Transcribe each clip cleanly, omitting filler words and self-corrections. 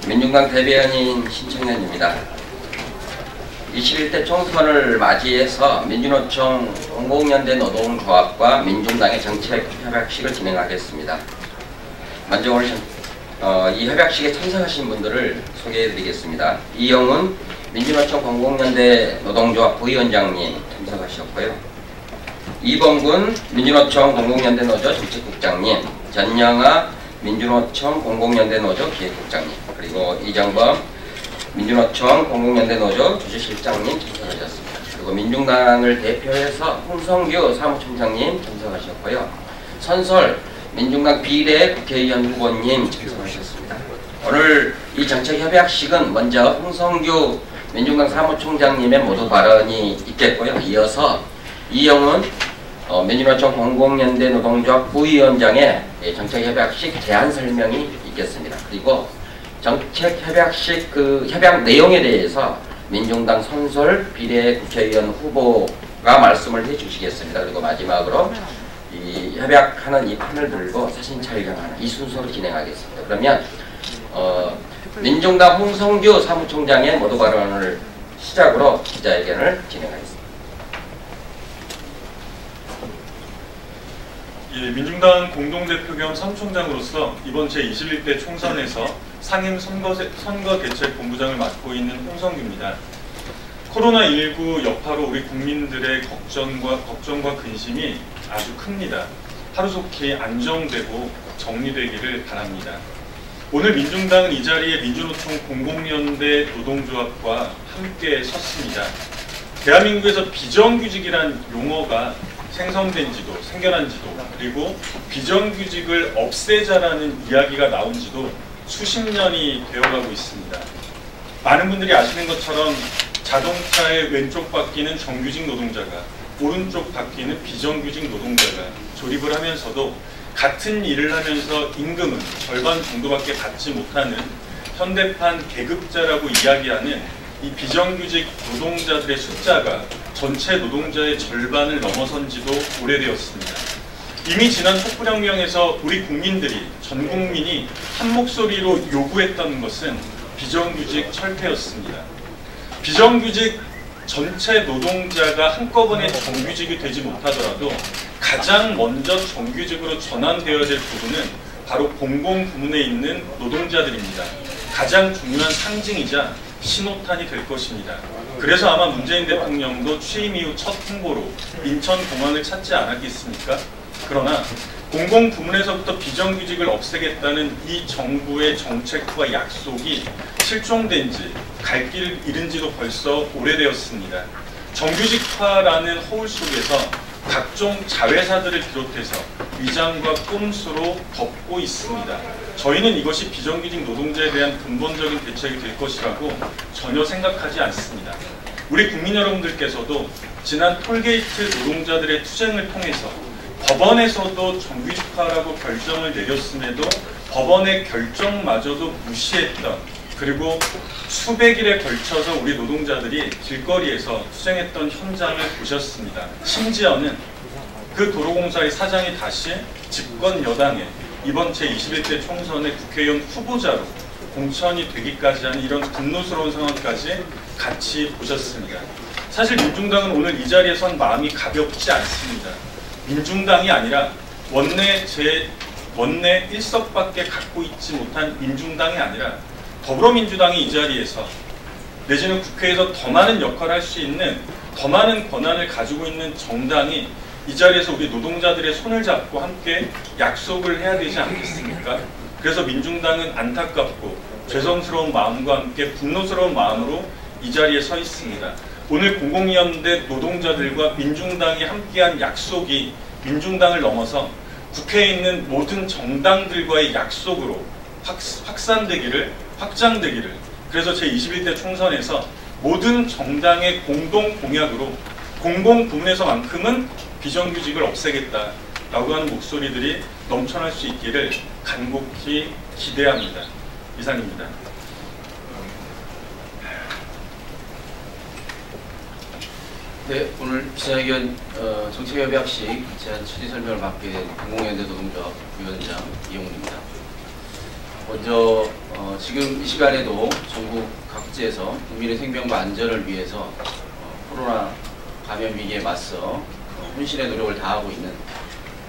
민중당 대변인 신청현입니다. 21대 총선을 맞이해서 민주노총 공공연대 노동조합과 민중당의 정책협약식을 진행하겠습니다. 먼저 오늘 이 협약식에 참석하신 분들을 소개해드리겠습니다. 이영훈 민주노총 공공연대 노동조합 부위원장님 참석하셨고요. 이범군 민주노총 공공연대 노조 정책국장님, 전영아 민주노총 공공연대 노조 기획국장님, 그리고 이정범 민주노총 공공연대 노조 주주실장님 참석하셨습니다. 그리고 민중당을 대표해서 홍성규 사무총장님 참석하셨고요. 선설 민중당 비례 국회의원 후보님 참석하셨습니다. 오늘 이 정책협약식은 먼저 홍성규 민중당 사무총장님의 모두 발언이 있겠고요. 이어서 이영훈 민주노총 공공연대 노동조합 부위원장의 정책협약식 제안 설명이 있겠습니다. 그리고 정책협약식 협약 내용에 대해서 민중당 선설 비례 국회의원 후보가 말씀을 해주시겠습니다. 그리고 마지막으로 이 협약하는 이 판을 들고 사진 촬영하는 이 순서로 진행하겠습니다. 그러면 민중당 홍성규 사무총장의 모두 발언을 시작으로 기자회견을 진행하겠습니다. 예, 민중당 공동대표 겸 사무총장으로서 이번 제21대 총선에서 상임선거대책본부장을 맡고 있는 홍성규입니다. 코로나19 여파로 우리 국민들의 걱정과 근심이 아주 큽니다. 하루속히 안정되고 정리되기를 바랍니다. 오늘 민중당은 이 자리에 민주노총 공공연대 노동조합과 함께 섰습니다. 대한민국에서 비정규직이란 용어가 생성된 지도, 생겨난 지도, 그리고 비정규직을 없애자라는 이야기가 나온 지도 수십 년이 되어가고 있습니다. 많은 분들이 아시는 것처럼 자동차의 왼쪽 바퀴는 정규직 노동자가, 오른쪽 바퀴는 비정규직 노동자가 조립을 하면서도 같은 일을 하면서 임금은 절반 정도밖에 받지 못하는 현대판 계급자라고 이야기하는 이 비정규직 노동자들의 숫자가 전체 노동자의 절반을 넘어선 지도 오래되었습니다. 이미 지난 촛불혁명에서 우리 국민들이, 전 국민이 한 목소리로 요구했던 것은 비정규직 철폐였습니다. 비정규직 전체 노동자가 한꺼번에 정규직이 되지 못하더라도 가장 먼저 정규직으로 전환되어야 될 부분은 바로 공공부문에 있는 노동자들입니다. 가장 중요한 상징이자 신호탄이 될 것입니다. 그래서 아마 문재인 대통령도 취임 이후 첫 홍보로 인천공항을 찾지 않았겠습니까? 그러나 공공부문에서부터 비정규직을 없애겠다는 이 정부의 정책과 약속이 실종된 지, 갈 길을 잃은 지도 벌써 오래되었습니다. 정규직화라는 허울 속에서 각종 자회사들을 비롯해서 위장과 꼼수로 덮고 있습니다. 저희는 이것이 비정규직 노동자에 대한 근본적인 대책이 될 것이라고 전혀 생각하지 않습니다. 우리 국민 여러분들께서도 지난 톨게이트 노동자들의 투쟁을 통해서 법원에서도 정규직화라고 결정을 내렸음에도 법원의 결정마저도 무시했던, 그리고 수백일에 걸쳐서 우리 노동자들이 길거리에서 투쟁했던 현장을 보셨습니다. 심지어는 그 도로공사의 사장이 다시 집권 여당에 이번 제21대 총선의 국회의원 후보자로 공천이 되기까지 하는 이런 분노스러운 상황까지 같이 보셨습니다. 사실 민중당은 오늘 이 자리에 선 마음이 가볍지 않습니다. 민중당이 아니라 원내 1석밖에 갖고 있지 못한 민중당이 아니라 더불어민주당이 이 자리에서, 내지는 국회에서 더 많은 역할을 할 수 있는, 더 많은 권한을 가지고 있는 정당이 이 자리에서 우리 노동자들의 손을 잡고 함께 약속을 해야 되지 않겠습니까? 그래서 민중당은 안타깝고 죄송스러운 마음과 함께 분노스러운 마음으로 이 자리에 서 있습니다. 오늘 공공연대 노동자들과 민중당이 함께한 약속이 민중당을 넘어서 국회에 있는 모든 정당들과의 약속으로 확장되기를, 그래서 제21대 총선에서 모든 정당의 공동 공약으로 공공부문에서만큼은 비정규직을 없애겠다, 라고 하는 목소리들이 넘쳐날 수 있기를 간곡히 기대합니다. 이상입니다. 네, 오늘 기자회견 정책협약식 제안 취지 설명을 맡게 된 공공연대 노동조합 부위원장 이용훈입니다. 먼저 지금 이 시간에도 전국 각지에서 국민의 생명과 안전을 위해서 코로나 감염 위기에 맞서 혼신의 노력을 다하고 있는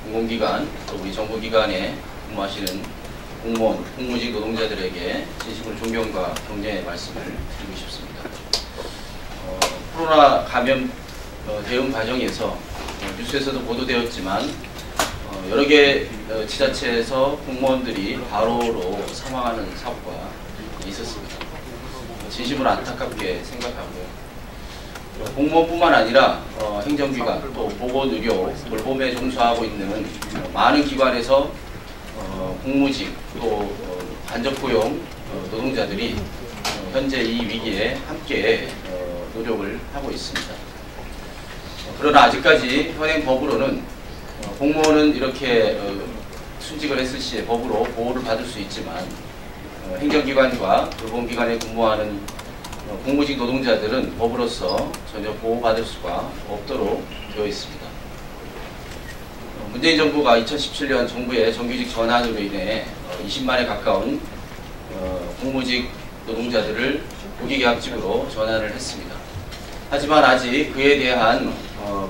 공공기관 또 우리 정부기관에 근무하시는 공무원, 공무직 노동자들에게 진심으로 존경과 격려의 말씀을 드리고 싶습니다. 코로나 감염 대응 과정에서 뉴스에서도 보도되었지만 여러 개 지자체에서 공무원들이 과로로 사망하는 사고가 있었습니다. 진심으로 안타깝게 생각하고요. 공무원뿐만 아니라 행정기관 또 보건의료, 돌봄에 종사하고 있는 많은 기관에서 공무직 또 간접고용 노동자들이 현재 이 위기에 함께 노력을 하고 있습니다. 그러나 아직까지 현행법으로는 공무원은 이렇게 순직을 했을 시에 법으로 보호를 받을 수 있지만 행정기관과 돌봄기관에 근무하는 공무직 노동자들은 법으로서 전혀 보호받을 수가 없도록 되어 있습니다. 문재인 정부가 2017년 정부의 정규직 전환으로 인해 20만에 가까운 공무직 노동자들을 고기계약직으로 전환을 했습니다. 하지만 아직 그에 대한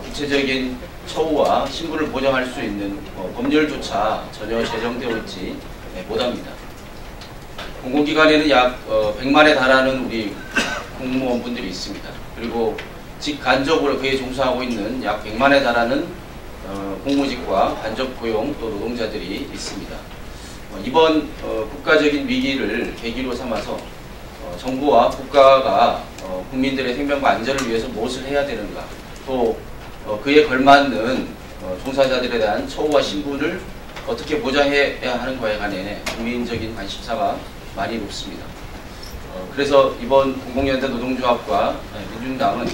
구체적인 처우와 신분을 보장할 수 있는 법률조차 전혀 제정되어 있지 못합니다. 공공기관에는 약 100만에 달하는 우리 공무원분들이 있습니다. 그리고 직간접으로 그에 종사하고 있는 약 100만에 달하는 공무직과 간접고용 또 노동자들이 있습니다. 이번 국가적인 위기를 계기로 삼아서 정부와 국가가 국민들의 생명과 안전을 위해서 무엇을 해야 되는가, 또 그에 걸맞는 종사자들에 대한 처우와 신분을 어떻게 보장해야 하는가에 관해 국민적인 관심사가 많이 높습니다. 그래서 이번 공공연대 노동조합과 민중당은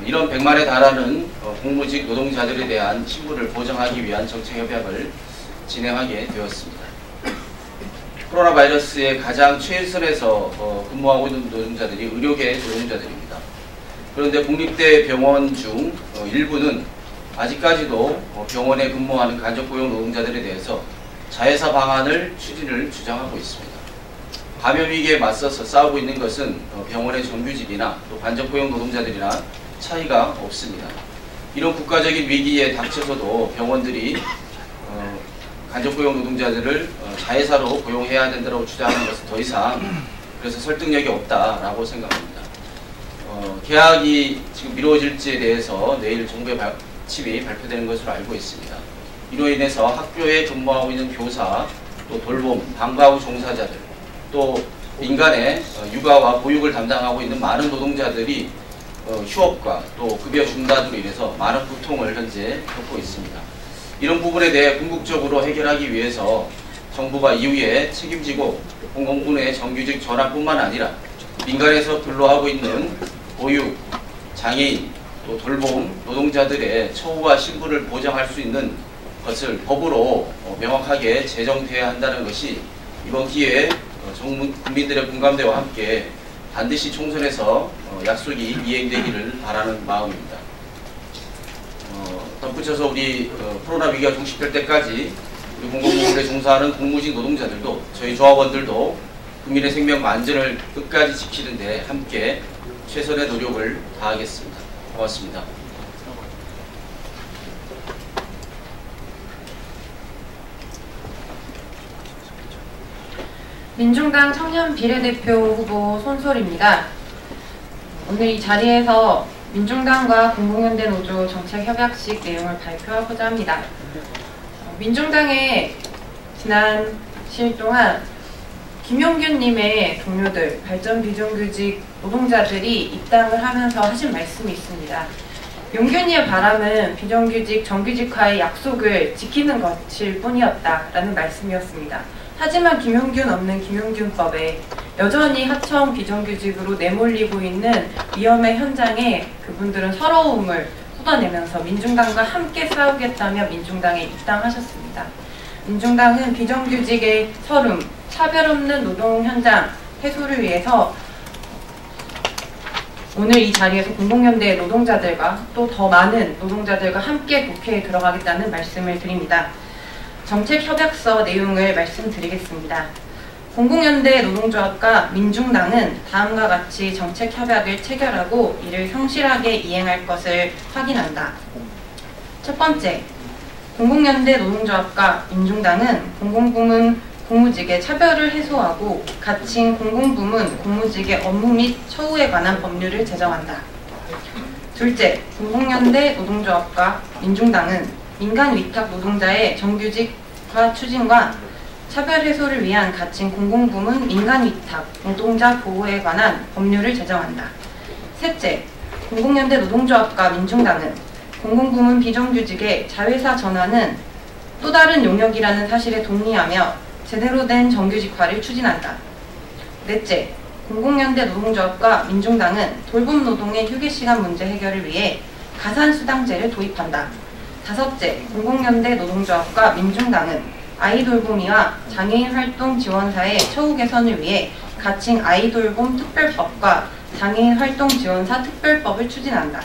이런 100만에 달하는 공무직 노동자들에 대한 신분을 보장하기 위한 정책협약을 진행하게 되었습니다. 코로나 바이러스의 가장 최선에서 근무하고 있는 노동자들이 의료계 노동자들입니다. 그런데 국립대 병원 중 일부는 아직까지도 병원에 근무하는 간접고용 노동자들에 대해서 자회사 방안을 추진을 주장하고 있습니다. 감염 위기에 맞서서 싸우고 있는 것은 병원의 정규직이나 또 간접고용 노동자들이나 차이가 없습니다. 이런 국가적인 위기에 닥쳐서도 병원들이 간접고용 노동자들을 자회사로 고용해야 된다고 주장하는 것은 더 이상 그래서 설득력이 없다라고 생각합니다. 계약이 지금 미뤄질지에 대해서 내일 정부의 칩이 발표되는 것으로 알고 있습니다. 이로 인해서 학교에 근무하고 있는 교사, 또 돌봄, 방과 후 종사자들, 또 민간의 육아와 보육을 담당하고 있는 많은 노동자들이 휴업과 또 급여 중단으로 인해서 많은 고통을 현재 겪고 있습니다. 이런 부분에 대해 궁극적으로 해결하기 위해서 정부가 이후에 책임지고 공공부문의 정규직 전환뿐만 아니라 민간에서 근로하고 있는 보육, 장애인, 또 돌봄 노동자들의 처우와 신분을 보장할 수 있는 것을 법으로 명확하게 제정돼야 한다는 것이 이번 기회에 국민들의 공감대와 함께 반드시 총선에서 약속이 이행되기를 바라는 마음입니다. 덧붙여서 우리 코로나 위기가 종식될 때까지 우리 공공부문에 종사하는 공무직 노동자들도 저희 조합원들도 국민의 생명과 안전을 끝까지 지키는 데 함께 최선의 노력을 다하겠습니다. 고맙습니다. 민중당 청년 비례대표 후보 손솔입니다. 오늘 이 자리에서 민중당과 공공연대 노조 정책협약식 내용을 발표하고자 합니다. 민중당의 지난 시일 동안 김용균님의 동료들, 발전 비정규직 노동자들이 입당을 하면서 하신 말씀이 있습니다. 용균이의 바람은 비정규직 정규직화의 약속을 지키는 것일 뿐이었다라는 말씀이었습니다. 하지만 김용균 없는 김용균법에 여전히 하청 비정규직으로 내몰리고 있는 위험의 현장에 그분들은 서러움을 쏟아내면서 민중당과 함께 싸우겠다며 민중당에 입당하셨습니다. 민중당은 비정규직의 서름, 차별 없는 노동 현장 해소를 위해서 오늘 이 자리에서 공공연대 노동자들과 또 더 많은 노동자들과 함께 국회에 들어가겠다는 말씀을 드립니다. 정책협약서 내용을 말씀드리겠습니다. 공공연대 노동조합과 민중당은 다음과 같이 정책협약을 체결하고 이를 성실하게 이행할 것을 확인한다. 첫 번째, 공공연대 노동조합과 민중당은 공공부문 공무직의 차별을 해소하고 가칭 공공부문 공무직의 업무 및 처우에 관한 법률을 제정한다. 둘째, 공공연대 노동조합과 민중당은 민간 위탁 노동자의 정규직화 추진과 차별 해소를 위한 가칭 공공부문 민간 위탁 노동자 보호에 관한 법률을 제정한다. 셋째, 공공연대 노동조합과 민중당은 공공부문 비정규직의 자회사 전환은 또 다른 용역이라는 사실에 동의하며 제대로 된 정규직화를 추진한다. 넷째, 공공연대 노동조합과 민중당은 돌봄 노동의 휴게시간 문제 해결을 위해 가산수당제를 도입한다. 다섯째, 공공연대 노동조합과 민중당은 아이돌봄이와 장애인 활동 지원사의 처우 개선을 위해 가칭 아이돌봄 특별법과 장애인 활동 지원사 특별법을 추진한다.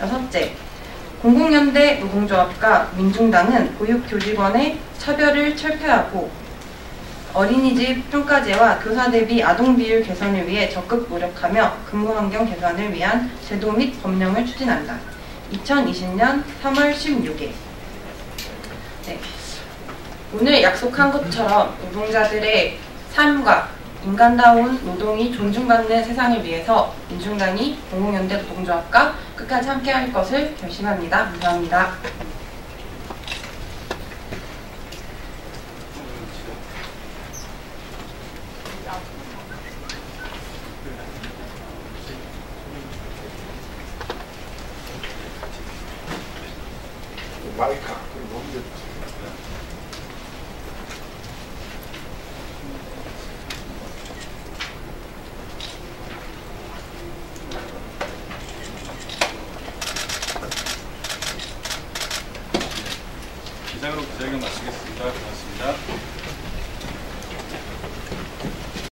여섯째, 공공연대 노동조합과 민중당은 보육교직원의 차별을 철폐하고 어린이집 평가제와 교사 대비 아동비율 개선을 위해 적극 노력하며 근무환경 개선을 위한 제도 및 법령을 추진한다. 2020년 3월 16일. 네. 오늘 약속한 것처럼 노동자들의 삶과 인간다운 노동이 존중받는 세상을 위해서 민중당이 공공연대 노동조합과 끝까지 함께할 것을 결심합니다. 감사합니다. 마이크 이상으로 기자회견 마치겠습니다. 고맙습니다.